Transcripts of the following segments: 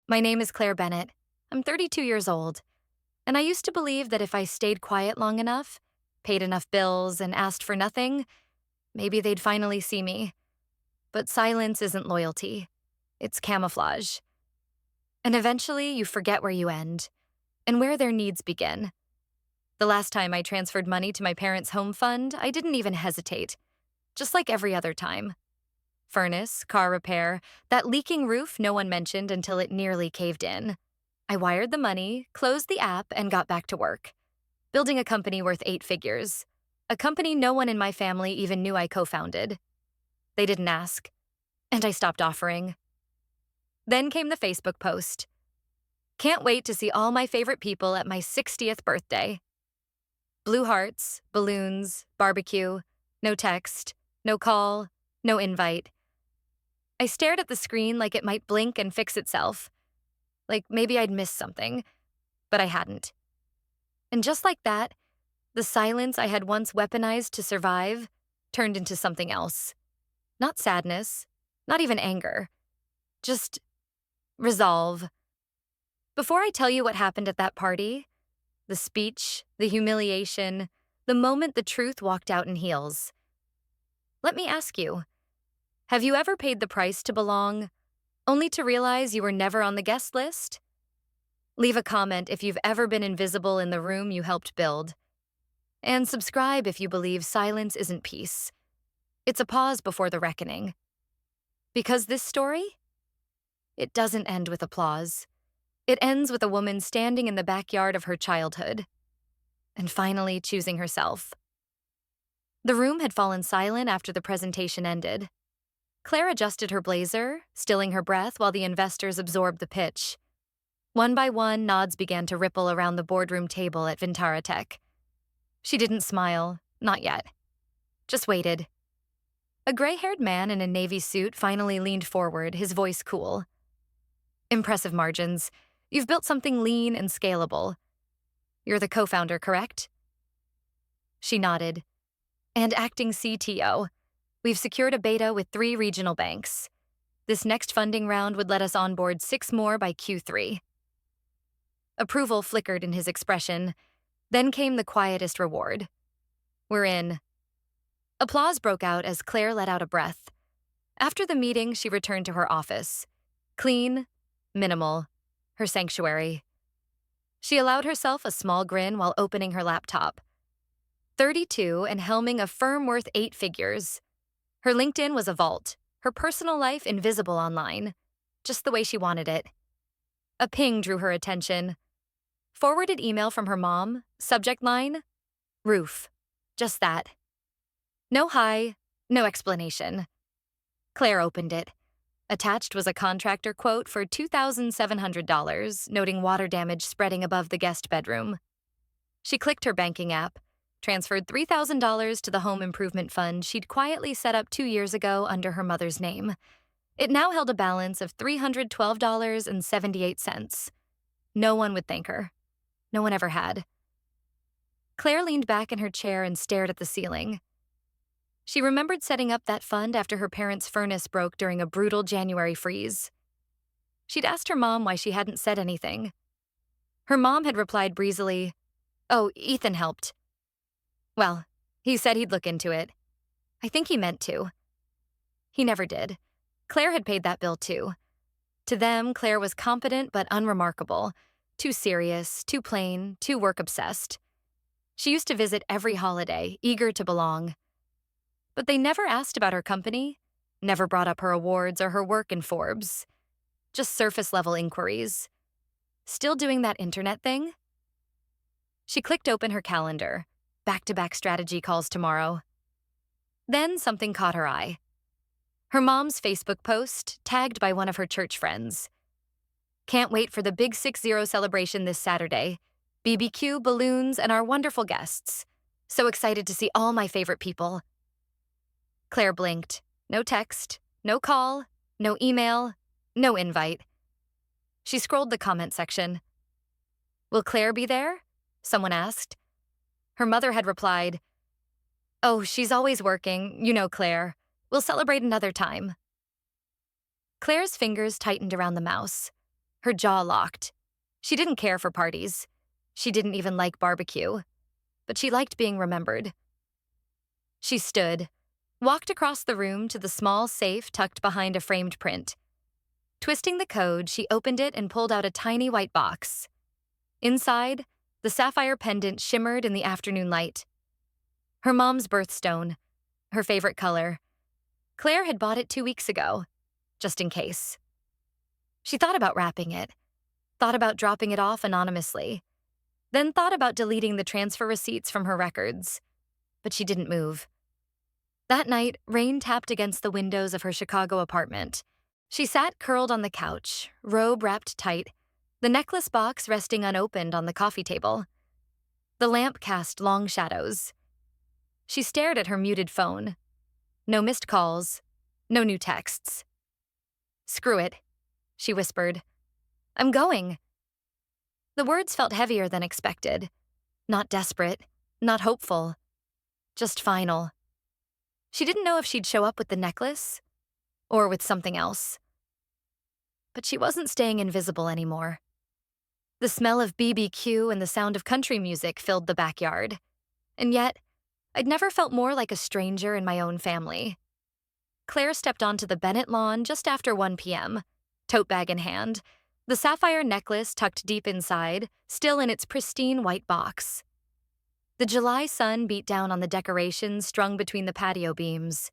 My name is Claire Bennett. I'm 32 years old, and I used to believe that if I stayed quiet long enough, paid enough bills, and asked for nothing, maybe they'd finally see me. But silence isn't loyalty. It's camouflage. And eventually, you forget where you end and where their needs begin. The last time I transferred money to my parents' home fund, I didn't even hesitate, just like every other time. Furnace, car repair, that leaking roof no one mentioned until it nearly caved in. I wired the money, closed the app, and got back to work, building a company worth 8 figures. A company no one in my family even knew I co-founded. They didn't ask, and I stopped offering. Then came the Facebook post. Can't wait to see all my favorite people at my 60th birthday. Blue hearts, balloons, barbecue, no text, no call, no invite. I stared at the screen like it might blink and fix itself. Like maybe I'd missed something, but I hadn't. And just like that, the silence I had once weaponized to survive turned into something else. Not sadness, not even anger. Just resolve. Before I tell you what happened at that party, the speech, the humiliation, the moment the truth walked out in heels, let me ask you, have you ever paid the price to belong, only to realize you were never on the guest list? Leave a comment if you've ever been invisible in the room you helped build. And subscribe if you believe silence isn't peace. It's a pause before the reckoning. Because this story, it doesn't end with applause. It ends with a woman standing in the backyard of her childhood and finally choosing herself. The room had fallen silent after the presentation ended. Claire adjusted her blazer, stilling her breath while the investors absorbed the pitch. One by one, nods began to ripple around the boardroom table at Vintara Tech. She didn't smile, not yet. Just waited. A gray-haired man in a navy suit finally leaned forward, his voice cool. Impressive margins. You've built something lean and scalable. You're the co-founder, correct? She nodded. And acting CTO. We've secured a beta with 3 regional banks. This next funding round would let us onboard 6 more by Q3. Approval flickered in his expression. Then came the quietest reward. We're in. Applause broke out as Claire let out a breath. After the meeting, she returned to her office. Clean, minimal, her sanctuary. She allowed herself a small grin while opening her laptop. 32 and helming a firm worth 8 figures. Her LinkedIn was a vault, her personal life invisible online, just the way she wanted it. A ping drew her attention. Forwarded email from her mom, subject line, roof. Just that. No hi, no explanation. Claire opened it. Attached was a contractor quote for $2,700, noting water damage spreading above the guest bedroom. She clicked her banking app, transferred $3,000 to the home improvement fund she'd quietly set up 2 years ago under her mother's name. It now held a balance of $312.78. No one would thank her. No one ever had. Claire leaned back in her chair and stared at the ceiling. She remembered setting up that fund after her parents' furnace broke during a brutal January freeze. She'd asked her mom why she hadn't said anything. Her mom had replied breezily, "Oh, Ethan helped." Well, he said he'd look into it. I think he meant to. He never did. Claire had paid that bill too. To them, Claire was competent but unremarkable, too serious, too plain, too work-obsessed. She used to visit every holiday, eager to belong. But they never asked about her company, never brought up her awards or her work in Forbes. Just surface-level inquiries. Still doing that internet thing? She clicked open her calendar. Back-to-back strategy calls tomorrow. Then something caught her eye. Her mom's Facebook post, tagged by one of her church friends. Can't wait for the Big 6-0 celebration this Saturday. BBQ, balloons, and our wonderful guests. So excited to see all my favorite people. Claire blinked. No text, no call, no email, no invite. She scrolled the comment section. Will Claire be there? Someone asked. Her mother had replied, "Oh, she's always working, you know Claire. We'll celebrate another time." Claire's fingers tightened around the mouse. Her jaw locked. She didn't care for parties. She didn't even like barbecue. But she liked being remembered. She stood, walked across the room to the small safe tucked behind a framed print. Twisting the code, she opened it and pulled out a tiny white box. Inside, the sapphire pendant shimmered in the afternoon light. Her mom's birthstone, her favorite color. Claire had bought it 2 weeks ago, just in case. She thought about wrapping it, thought about dropping it off anonymously, then thought about deleting the transfer receipts from her records, but she didn't move. That night, rain tapped against the windows of her Chicago apartment. She sat curled on the couch, robe wrapped tight, the necklace box resting unopened on the coffee table. The lamp cast long shadows. She stared at her muted phone. No missed calls, no new texts. "Screw it," she whispered. "I'm going." The words felt heavier than expected. Not desperate, not hopeful, just final. She didn't know if she'd show up with the necklace or with something else. But she wasn't staying invisible anymore. The smell of BBQ and the sound of country music filled the backyard. And yet, I'd never felt more like a stranger in my own family. Claire stepped onto the Bennett lawn just after 1 p.m., tote bag in hand, the sapphire necklace tucked deep inside, still in its pristine white box. The July sun beat down on the decorations strung between the patio beams.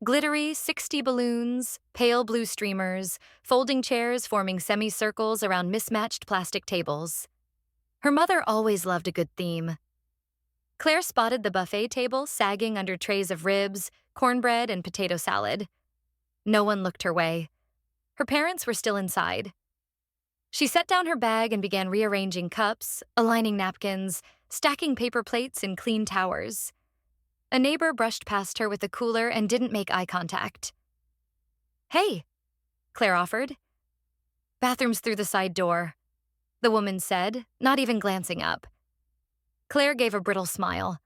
Glittery 60 balloons, pale blue streamers, folding chairs forming semicircles around mismatched plastic tables. Her mother always loved a good theme. Claire spotted the buffet table sagging under trays of ribs, cornbread, and potato salad. No one looked her way. Her parents were still inside. She set down her bag and began rearranging cups, aligning napkins, stacking paper plates in clean towers. A neighbor brushed past her with a cooler and didn't make eye contact. "Hey," Claire offered. "Bathroom's through the side door," the woman said, not even glancing up. Claire gave a brittle smile.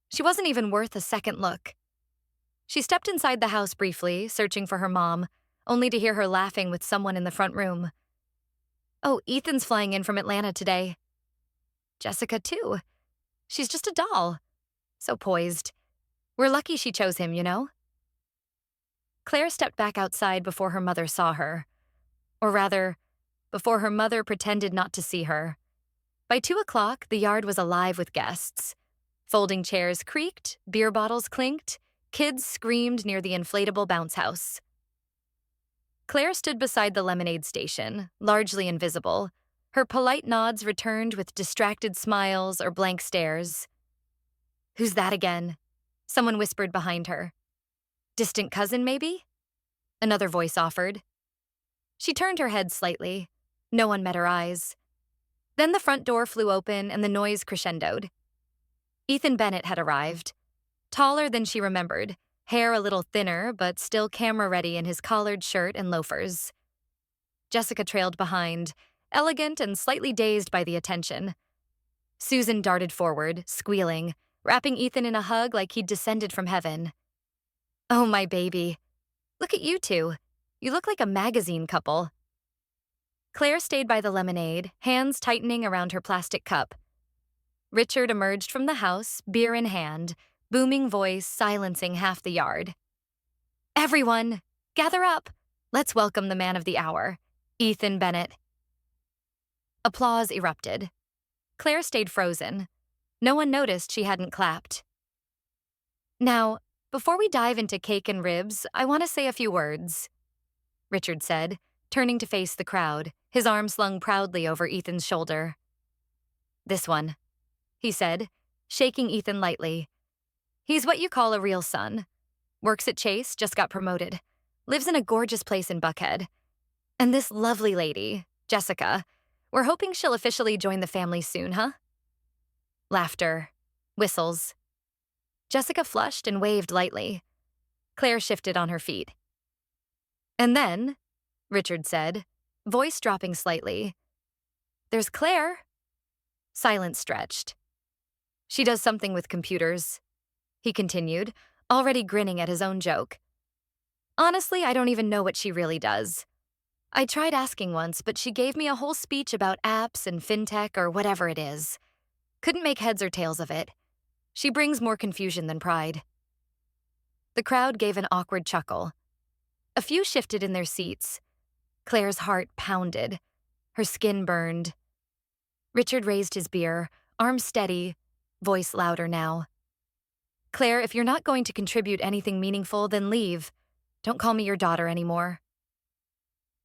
She wasn't even worth a second look. She stepped inside the house briefly, searching for her mom, only to hear her laughing with someone in the front room. "Oh, Ethan's flying in from Atlanta today." "Jessica, too. She's just a doll. So poised. We're lucky she chose him, you know?" Claire stepped back outside before her mother saw her. Or rather, before her mother pretended not to see her. By 2 o'clock, the yard was alive with guests. Folding chairs creaked, beer bottles clinked, kids screamed near the inflatable bounce house. Claire stood beside the lemonade station, largely invisible. Her polite nods returned with distracted smiles or blank stares. "Who's that again?" someone whispered behind her. "Distant cousin, maybe?" another voice offered. She turned her head slightly. No one met her eyes. Then the front door flew open and the noise crescendoed. Ethan Bennett had arrived. Taller than she remembered, hair a little thinner but still camera-ready in his collared shirt and loafers. Jessica trailed behind, elegant and slightly dazed by the attention. Susan darted forward, squealing, wrapping Ethan in a hug like he'd descended from heaven. "Oh, my baby. Look at you two. You look like a magazine couple." Claire stayed by the lemonade, hands tightening around her plastic cup. Richard emerged from the house, beer in hand, booming voice silencing half the yard. "Everyone, gather up. Let's welcome the man of the hour, Ethan Bennett." Applause erupted. Claire stayed frozen. No one noticed she hadn't clapped. "Now, before we dive into cake and ribs, I want to say a few words," Richard said, turning to face the crowd, his arm slung proudly over Ethan's shoulder. "This one," he said, shaking Ethan lightly. "He's what you call a real son. Works at Chase, just got promoted. Lives in a gorgeous place in Buckhead. And this lovely lady, Jessica, we're hoping she'll officially join the family soon, huh?" Laughter. Whistles. Jessica flushed and waved lightly. Claire shifted on her feet. "And then," Richard said, voice dropping slightly, "there's Claire." Silence stretched. "She does something with computers," he continued, already grinning at his own joke. "Honestly, I don't even know what she really does. I tried asking once, but she gave me a whole speech about apps and fintech or whatever it is. Couldn't make heads or tails of it. She brings more confusion than pride. The crowd gave an awkward chuckle. A few shifted in their seats. Claire's heart pounded. Her skin burned. Richard raised his beer, arm steady, voice louder now. Claire, if you're not going to contribute anything meaningful, then leave. Don't call me your daughter anymore.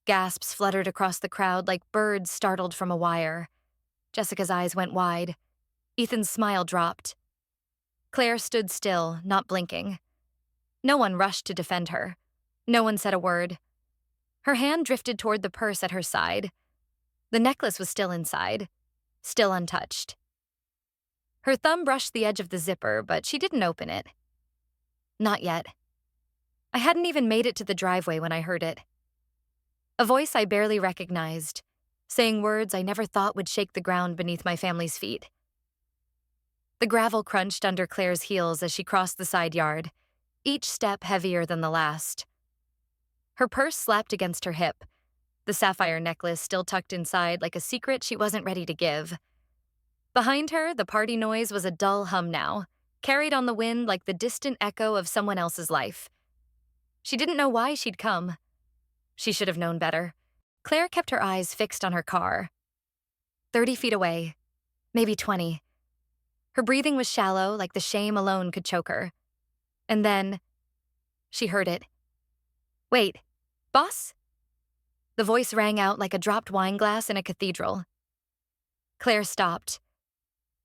Gasps fluttered across the crowd like birds startled from a wire. Jessica's eyes went wide. Ethan's smile dropped. Claire stood still, not blinking. No one rushed to defend her. No one said a word. Her hand drifted toward the purse at her side. The necklace was still inside, still untouched. Her thumb brushed the edge of the zipper, but she didn't open it. Not yet. I hadn't even made it to the driveway when I heard it. A voice I barely recognized, saying words I never thought would shake the ground beneath my family's feet. The gravel crunched under Claire's heels as she crossed the side yard, each step heavier than the last. Her purse slapped against her hip, the sapphire necklace still tucked inside like a secret she wasn't ready to give. Behind her, the party noise was a dull hum now, carried on the wind like the distant echo of someone else's life. She didn't know why she'd come. She should have known better. Claire kept her eyes fixed on her car. 30 feet away, maybe 20. Her breathing was shallow, like the shame alone could choke her. And then, she heard it. Wait, boss? The voice rang out like a dropped wine glass in a cathedral. Claire stopped.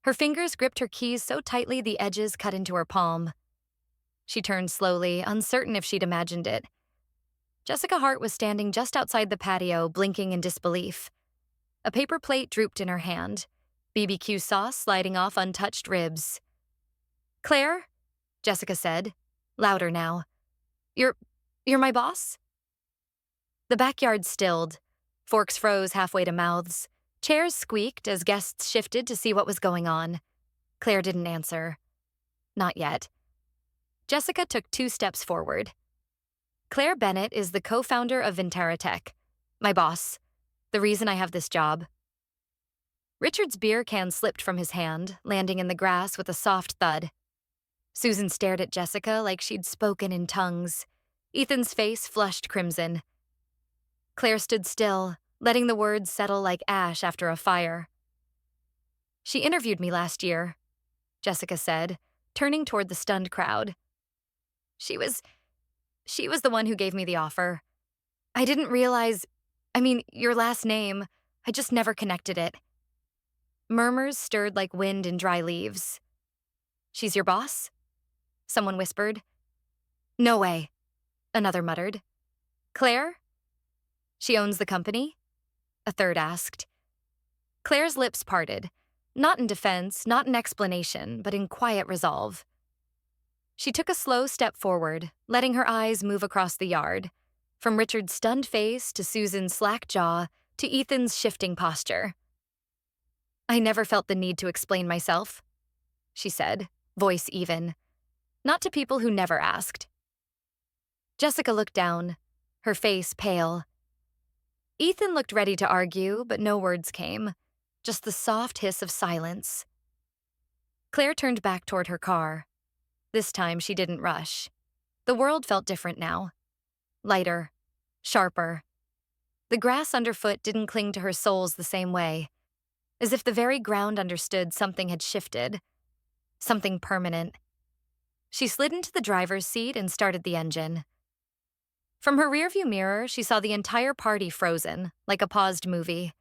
Her fingers gripped her keys so tightly the edges cut into her palm. She turned slowly, uncertain if she'd imagined it. Jessica Hart was standing just outside the patio, blinking in disbelief. A paper plate drooped in her hand, BBQ sauce sliding off untouched ribs. Claire, Jessica said, louder now. You're my boss? The backyard stilled. Forks froze halfway to mouths. Chairs squeaked as guests shifted to see what was going on. Claire didn't answer. Not yet. Jessica took 2 steps forward. Claire Bennett is the co-founder of Ventara Tech, my boss, the reason I have this job. Richard's beer can slipped from his hand, landing in the grass with a soft thud. Susan stared at Jessica like she'd spoken in tongues. Ethan's face flushed crimson. Claire stood still, letting the words settle like ash after a fire. She interviewed me last year, Jessica said, turning toward the stunned crowd. She was the one who gave me the offer. I didn't realize, your last name, I just never connected it. Murmurs stirred like wind in dry leaves. She's your boss? Someone whispered. No way, another muttered. Claire? She owns the company? A third asked. Claire's lips parted, not in defense, not in explanation, but in quiet resolve. She took a slow step forward, letting her eyes move across the yard, from Richard's stunned face to Susan's slack jaw to Ethan's shifting posture. I never felt the need to explain myself, she said, voice even, not to people who never asked. Jessica looked down, her face pale. Ethan looked ready to argue, but no words came, just the soft hiss of silence. Claire turned back toward her car. This time she didn't rush. The world felt different now. Lighter, sharper. The grass underfoot didn't cling to her soles the same way, as if the very ground understood something had shifted, something permanent. She slid into the driver's seat and started the engine. From her rearview mirror, she saw the entire party frozen, like a paused movie.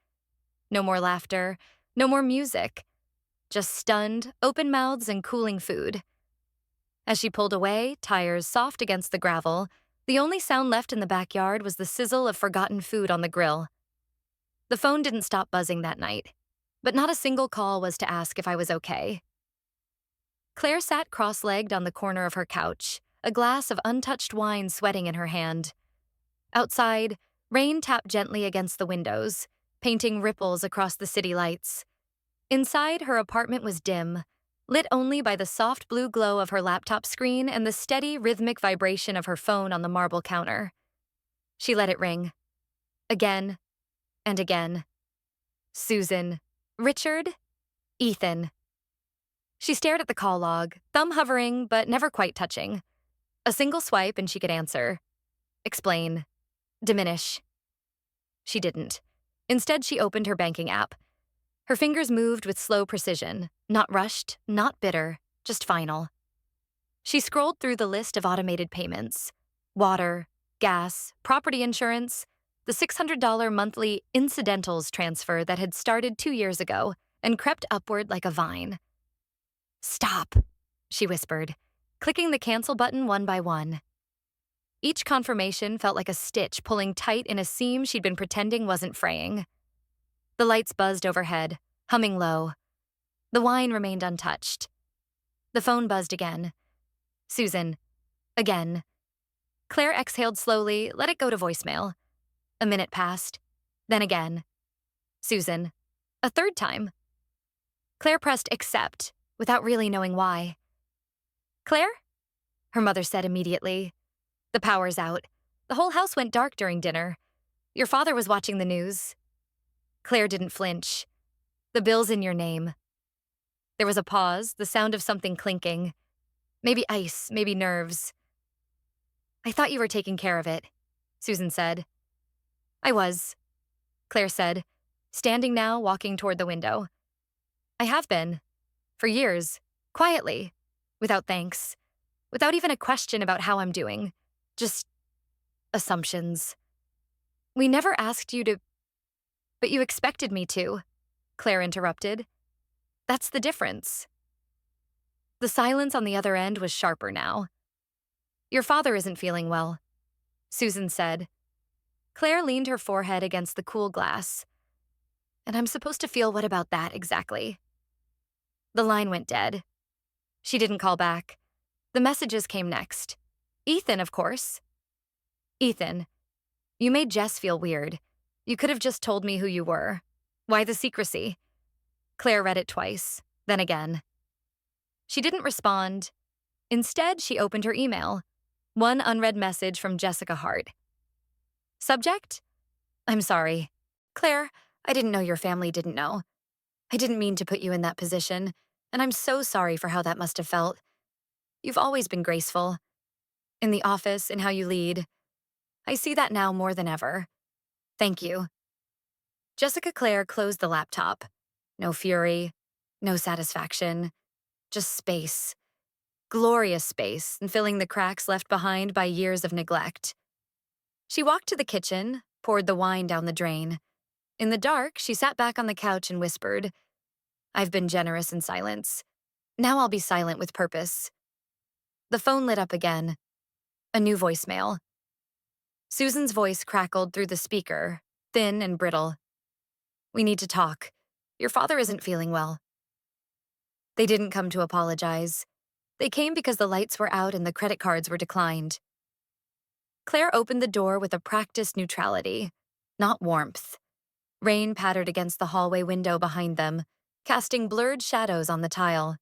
No more laughter, no more music, just stunned, open mouths and cooling food. As she pulled away, tires soft against the gravel, the only sound left in the backyard was the sizzle of forgotten food on the grill. The phone didn't stop buzzing that night, but not a single call was to ask if I was okay. Claire sat cross-legged on the corner of her couch, a glass of untouched wine sweating in her hand. Outside, rain tapped gently against the windows, painting ripples across the city lights. Inside, her apartment was dim, lit only by the soft blue glow of her laptop screen and the steady, rhythmic vibration of her phone on the marble counter. She let it ring. Again and again. Susan. Richard. Ethan. She stared at the call log, thumb hovering but never quite touching. A single swipe and she could answer. Explain. Diminish. She didn't. Instead, she opened her banking app. Her fingers moved with slow precision, not rushed, not bitter, just final. She scrolled through the list of automated payments. Water, gas, property insurance, the $600 monthly incidentals transfer that had started 2 years ago and crept upward like a vine. Stop, she whispered, clicking the cancel button one by one. Each confirmation felt like a stitch pulling tight in a seam she'd been pretending wasn't fraying. The lights buzzed overhead, humming low. The wine remained untouched. The phone buzzed again. Susan. Again. Claire exhaled slowly, let it go to voicemail. A minute passed. Then again. Susan. A third time. Claire pressed accept, without really knowing why. Claire? Her mother said immediately. The power's out. The whole house went dark during dinner. Your father was watching the news. Claire didn't flinch. The bill's in your name. There was a pause, the sound of something clinking. Maybe ice, maybe nerves. I thought you were taking care of it, Susan said. I was, Claire said, standing now, walking toward the window. I have been. For years. Quietly. Without thanks. Without even a question about how I'm doing. Just assumptions. We never asked you to... But you expected me to, Claire interrupted. That's the difference. The silence on the other end was sharper now. Your father isn't feeling well, Susan said. Claire leaned her forehead against the cool glass. And I'm supposed to feel what about that exactly? The line went dead. She didn't call back. The messages came next. Ethan, of course. Ethan, you made Jess feel weird. You could have just told me who you were. Why the secrecy? Claire read it twice, then again. She didn't respond. Instead, she opened her email. One unread message from Jessica Hart. Subject? I'm sorry. Claire, I didn't know your family didn't know. I didn't mean to put you in that position, and I'm so sorry for how that must have felt. You've always been graceful. In the office, in how you lead. I see that now more than ever. Thank you. Jessica Claire closed the laptop. No fury, no satisfaction, just space. Glorious space, and filling the cracks left behind by years of neglect. She walked to the kitchen, poured the wine down the drain. In the dark, she sat back on the couch and whispered, I've been generous in silence. Now I'll be silent with purpose. The phone lit up again. A new voicemail. Susan's voice crackled through the speaker, thin and brittle. We need to talk. Your father isn't feeling well. They didn't come to apologize. They came because the lights were out and the credit cards were declined. Claire opened the door with a practiced neutrality, not warmth. Rain pattered against the hallway window behind them, casting blurred shadows on the tile.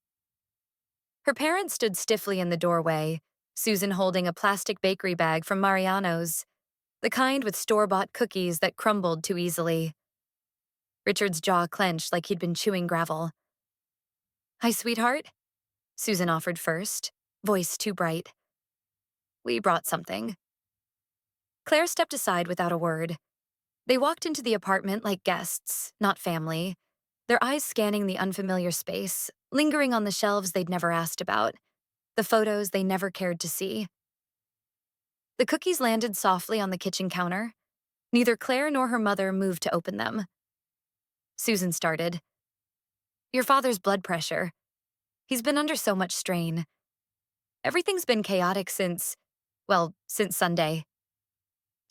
Her parents stood stiffly in the doorway, Susan holding a plastic bakery bag from Mariano's, the kind with store-bought cookies that crumbled too easily. Richard's jaw clenched like he'd been chewing gravel. Hi, sweetheart, Susan offered first, voice too bright. We brought something. Claire stepped aside without a word. They walked into the apartment like guests, not family, their eyes scanning the unfamiliar space, lingering on the shelves they'd never asked about, the photos they never cared to see. The cookies landed softly on the kitchen counter. Neither Claire nor her mother moved to open them. Susan started. Your father's blood pressure. He's been under so much strain. Everything's been chaotic since Sunday.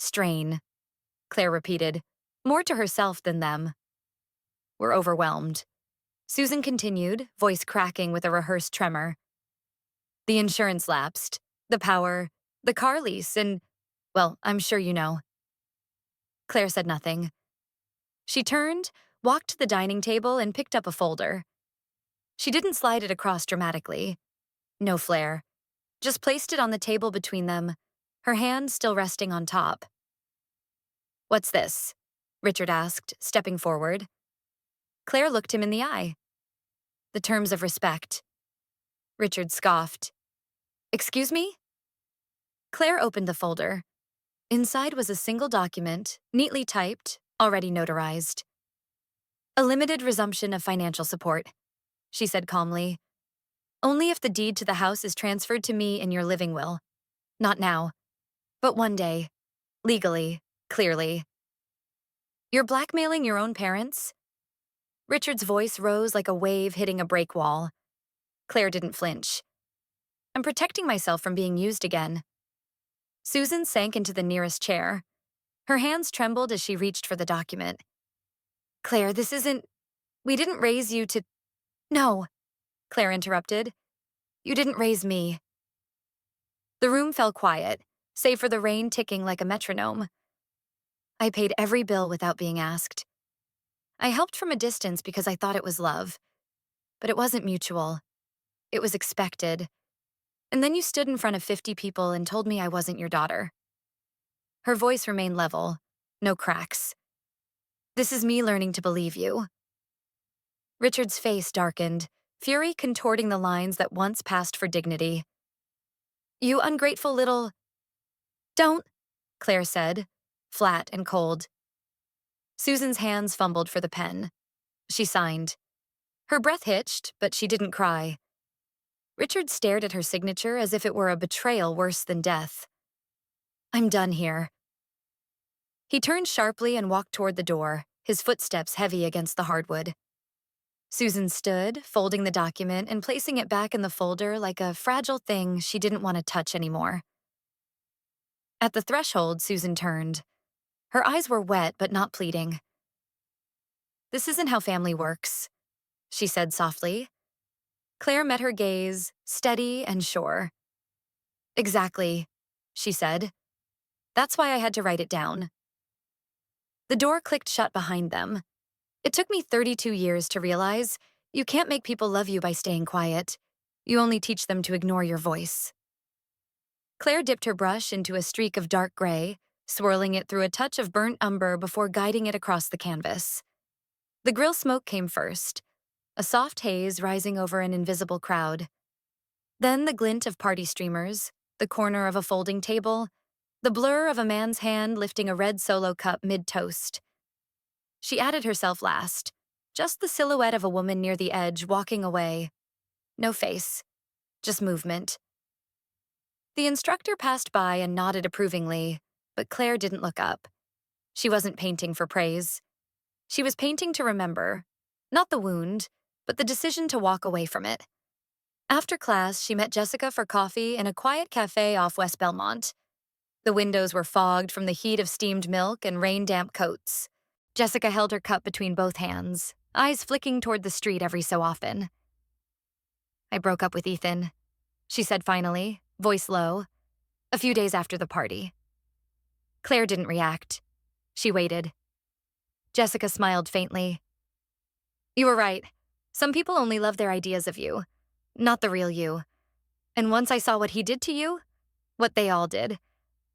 Strain, Claire repeated, more to herself than them. We're overwhelmed. Susan continued, voice cracking with a rehearsed tremor. The insurance lapsed, the power, the car lease, and, I'm sure you know. Claire said nothing. She turned, walked to the dining table, and picked up a folder. She didn't slide it across dramatically. No flair. Just placed it on the table between them, her hand still resting on top. What's this? Richard asked, stepping forward. Claire looked him in the eye. The terms of respect. Richard scoffed. Excuse me? Claire opened the folder. Inside was a single document, neatly typed, already notarized. A limited resumption of financial support, she said calmly. Only if the deed to the house is transferred to me in your living will. Not now, but one day. Legally, clearly. You're blackmailing your own parents? Richard's voice rose like a wave hitting a break wall. Claire didn't flinch. I'm protecting myself from being used again. Susan sank into the nearest chair. Her hands trembled as she reached for the document. Claire, this isn't... We didn't raise you to... No, Claire interrupted. You didn't raise me. The room fell quiet, save for the rain ticking like a metronome. I paid every bill without being asked. I helped from a distance because I thought it was love. But it wasn't mutual. It was expected. And then you stood in front of 50 people and told me I wasn't your daughter. Her voice remained level, no cracks. This is me learning to believe you. Richard's face darkened, fury contorting the lines that once passed for dignity. You ungrateful little... Don't, Claire said, flat and cold. Susan's hands fumbled for the pen. She signed. Her breath hitched, but she didn't cry. Richard stared at her signature as if it were a betrayal worse than death. I'm done here. He turned sharply and walked toward the door, his footsteps heavy against the hardwood. Susan stood, folding the document and placing it back in the folder like a fragile thing she didn't want to touch anymore. At the threshold, Susan turned. Her eyes were wet but not pleading. This isn't how family works, she said softly. Claire met her gaze, steady and sure. Exactly, she said. That's why I had to write it down. The door clicked shut behind them. It took me 32 years to realize you can't make people love you by staying quiet. You only teach them to ignore your voice. Claire dipped her brush into a streak of dark gray, swirling it through a touch of burnt umber before guiding it across the canvas. The grill smoke came first, a soft haze rising over an invisible crowd. Then the glint of party streamers, the corner of a folding table, the blur of a man's hand lifting a red Solo cup mid-toast. She added herself last, just the silhouette of a woman near the edge walking away. No face, just movement. The instructor passed by and nodded approvingly, but Claire didn't look up. She wasn't painting for praise. She was painting to remember, not the wound, but the decision to walk away from it. After class, she met Jessica for coffee in a quiet cafe off West Belmont. The windows were fogged from the heat of steamed milk and rain-damp coats. Jessica held her cup between both hands, eyes flicking toward the street every so often. I broke up with Ethan, she said finally, voice low, a few days after the party. Claire didn't react. She waited. Jessica smiled faintly. You were right. Some people only love their ideas of you, not the real you. And once I saw what he did to you, what they all did,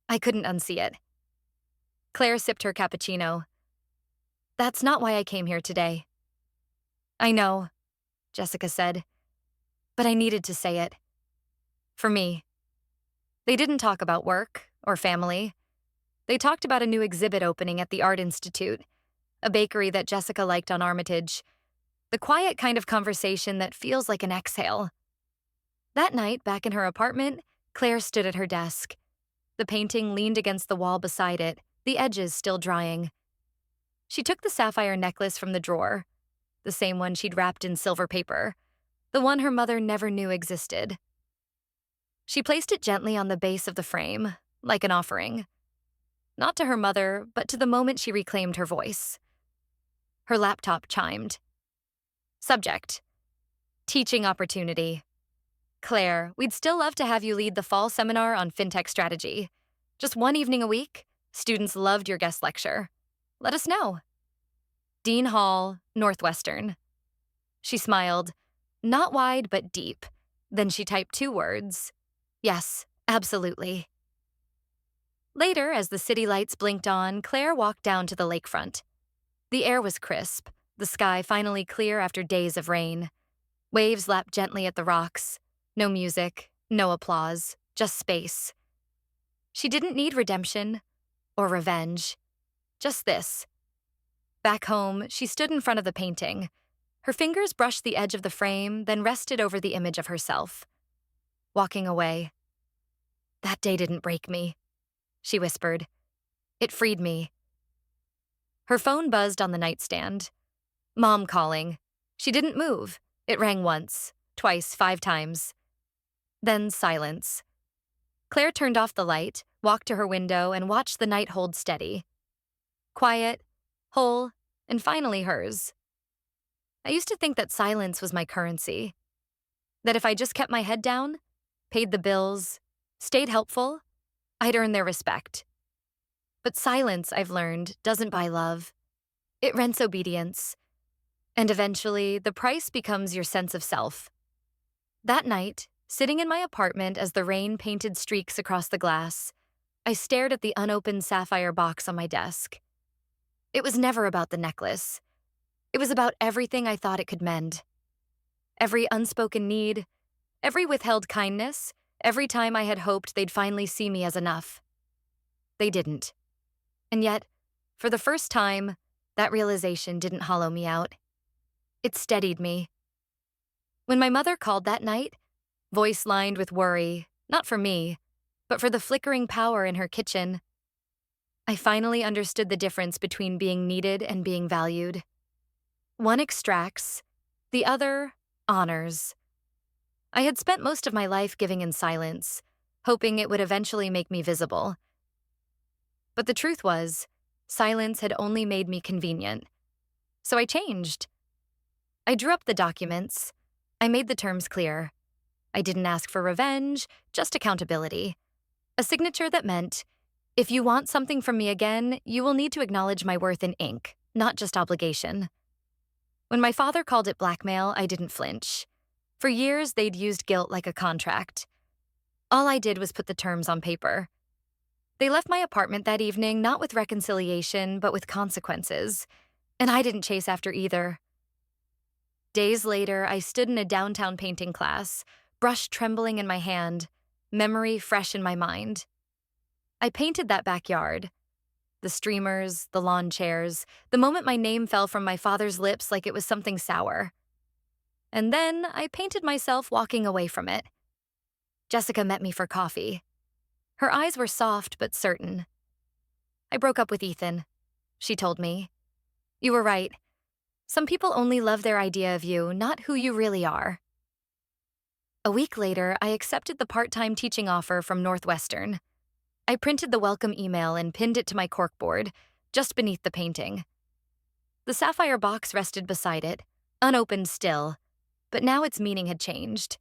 I couldn't unsee it. Claire sipped her cappuccino. That's not why I came here today. I know, Jessica said, but I needed to say it. For me. They didn't talk about work or family. They talked about a new exhibit opening at the Art Institute, a bakery that Jessica liked on Armitage, the quiet kind of conversation that feels like an exhale. That night, back in her apartment, Claire stood at her desk. The painting leaned against the wall beside it, the edges still drying. She took the sapphire necklace from the drawer, the same one she'd wrapped in silver paper, the one her mother never knew existed. She placed it gently on the base of the frame, like an offering. Not to her mother, but to the moment she reclaimed her voice. Her laptop chimed. Subject: teaching opportunity. Claire, we'd still love to have you lead the fall seminar on fintech strategy. Just one evening a week. Students loved your guest lecture. Let us know. Dean Hall, Northwestern. She smiled, not wide but deep. Then she typed 2 words. Yes, absolutely. Later, as the city lights blinked on, Claire walked down to the lakefront. The air was crisp, the sky finally clear after days of rain. Waves lapped gently at the rocks. No music, no applause, just space. She didn't need redemption or revenge, just this. Back home, she stood in front of the painting. Her fingers brushed the edge of the frame, then rested over the image of herself. Walking away. "That day didn't break me," she whispered. "It freed me." Her phone buzzed on the nightstand. Mom calling. She didn't move. It rang once, twice, 5 times. Then silence. Claire turned off the light, walked to her window, and watched the night hold steady. Quiet, whole, and finally hers. I used to think that silence was my currency. That if I just kept my head down, paid the bills, stayed helpful, I'd earn their respect. But silence, I've learned, doesn't buy love. It rents obedience. And eventually, the price becomes your sense of self. That night, sitting in my apartment as the rain painted streaks across the glass, I stared at the unopened sapphire box on my desk. It was never about the necklace. It was about everything I thought it could mend. Every unspoken need, every withheld kindness, every time I had hoped they'd finally see me as enough. They didn't. And yet, for the first time, that realization didn't hollow me out. It steadied me. When my mother called that night, voice lined with worry, not for me, but for the flickering power in her kitchen, I finally understood the difference between being needed and being valued. One extracts, the other honors. I had spent most of my life giving in silence, hoping it would eventually make me visible. But the truth was, silence had only made me convenient. So I changed. I drew up the documents. I made the terms clear. I didn't ask for revenge, just accountability. A signature that meant, if you want something from me again, you will need to acknowledge my worth in ink, not just obligation. When my father called it blackmail, I didn't flinch. For years, they'd used guilt like a contract. All I did was put the terms on paper. They left my apartment that evening not with reconciliation, but with consequences. And I didn't chase after either. Days later, I stood in a downtown painting class, brush trembling in my hand, memory fresh in my mind. I painted that backyard. The streamers, the lawn chairs, the moment my name fell from my father's lips like it was something sour. And then I painted myself walking away from it. Jessica met me for coffee. Her eyes were soft but certain. "I broke up with Ethan," she told me. "You were right. Some people only love their idea of you, not who you really are." A week later, I accepted the part-time teaching offer from Northwestern. I printed the welcome email and pinned it to my corkboard, just beneath the painting. The sapphire box rested beside it, unopened still, but now its meaning had changed.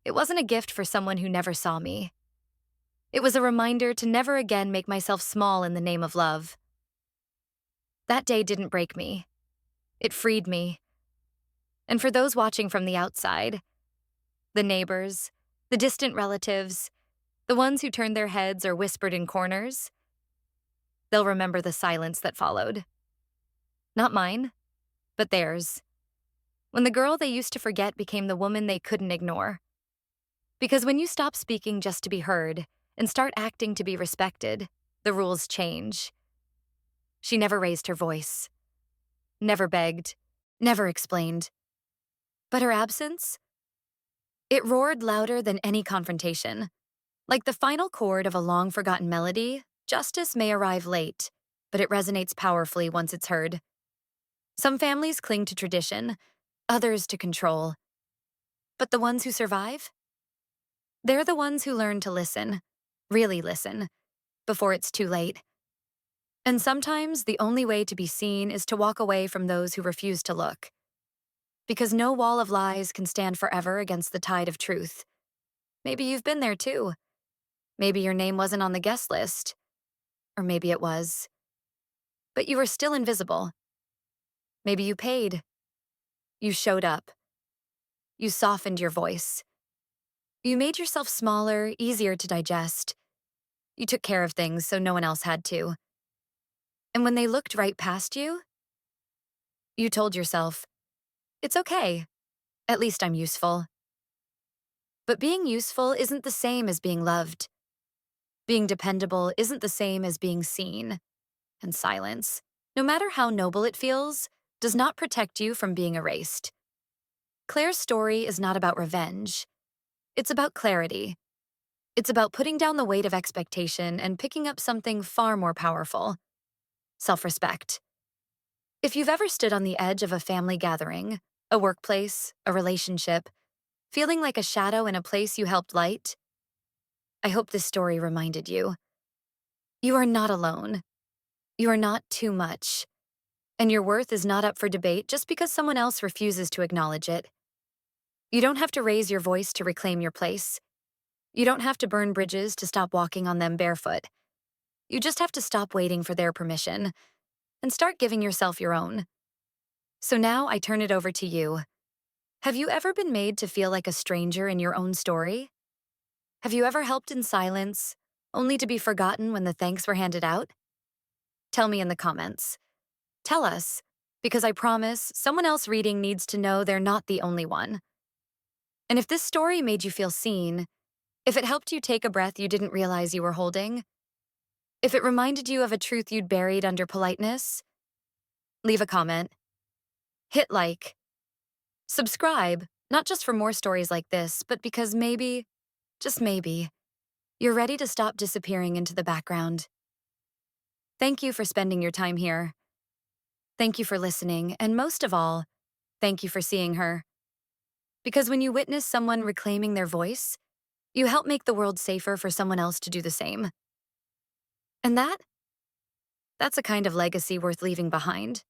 It wasn't a gift for someone who never saw me. It was a reminder to never again make myself small in the name of love. That day didn't break me. It freed me. And for those watching from the outside, the neighbors, the distant relatives, the ones who turned their heads or whispered in corners, they'll remember the silence that followed. Not mine, but theirs. When the girl they used to forget became the woman they couldn't ignore. Because when you stop speaking just to be heard and start acting to be respected, the rules change. She never raised her voice, never begged, never explained. But her absence? It roared louder than any confrontation. Like the final chord of a long-forgotten melody, justice may arrive late, but it resonates powerfully once it's heard. Some families cling to tradition, others to control. But the ones who survive? They're the ones who learn to listen, really listen, before it's too late. And sometimes the only way to be seen is to walk away from those who refuse to look. Because no wall of lies can stand forever against the tide of truth. Maybe you've been there too. Maybe your name wasn't on the guest list. Or maybe it was. But you were still invisible. Maybe you paid. You showed up. You softened your voice. You made yourself smaller, easier to digest. You took care of things so no one else had to. And when they looked right past you, you told yourself, it's okay. At least I'm useful. But being useful isn't the same as being loved. Being dependable isn't the same as being seen. And silence, no matter how noble it feels, does not protect you from being erased. Claire's story is not about revenge. It's about clarity. It's about putting down the weight of expectation and picking up something far more powerful: self-respect. If you've ever stood on the edge of a family gathering, a workplace, a relationship, feeling like a shadow in a place you helped light, I hope this story reminded you. You are not alone. You are not too much. And your worth is not up for debate just because someone else refuses to acknowledge it. You don't have to raise your voice to reclaim your place. You don't have to burn bridges to stop walking on them barefoot. You just have to stop waiting for their permission and start giving yourself your own. So now I turn it over to you. Have you ever been made to feel like a stranger in your own story? Have you ever helped in silence, only to be forgotten when the thanks were handed out? Tell me in the comments. Tell us, because I promise someone else reading needs to know they're not the only one. And if this story made you feel seen, if it helped you take a breath you didn't realize you were holding, if it reminded you of a truth you'd buried under politeness, leave a comment. Hit like. Subscribe, not just for more stories like this, but because maybe, just maybe, you're ready to stop disappearing into the background. Thank you for spending your time here. Thank you for listening, and most of all, thank you for seeing her. Because when you witness someone reclaiming their voice, you help make the world safer for someone else to do the same. And that's a kind of legacy worth leaving behind.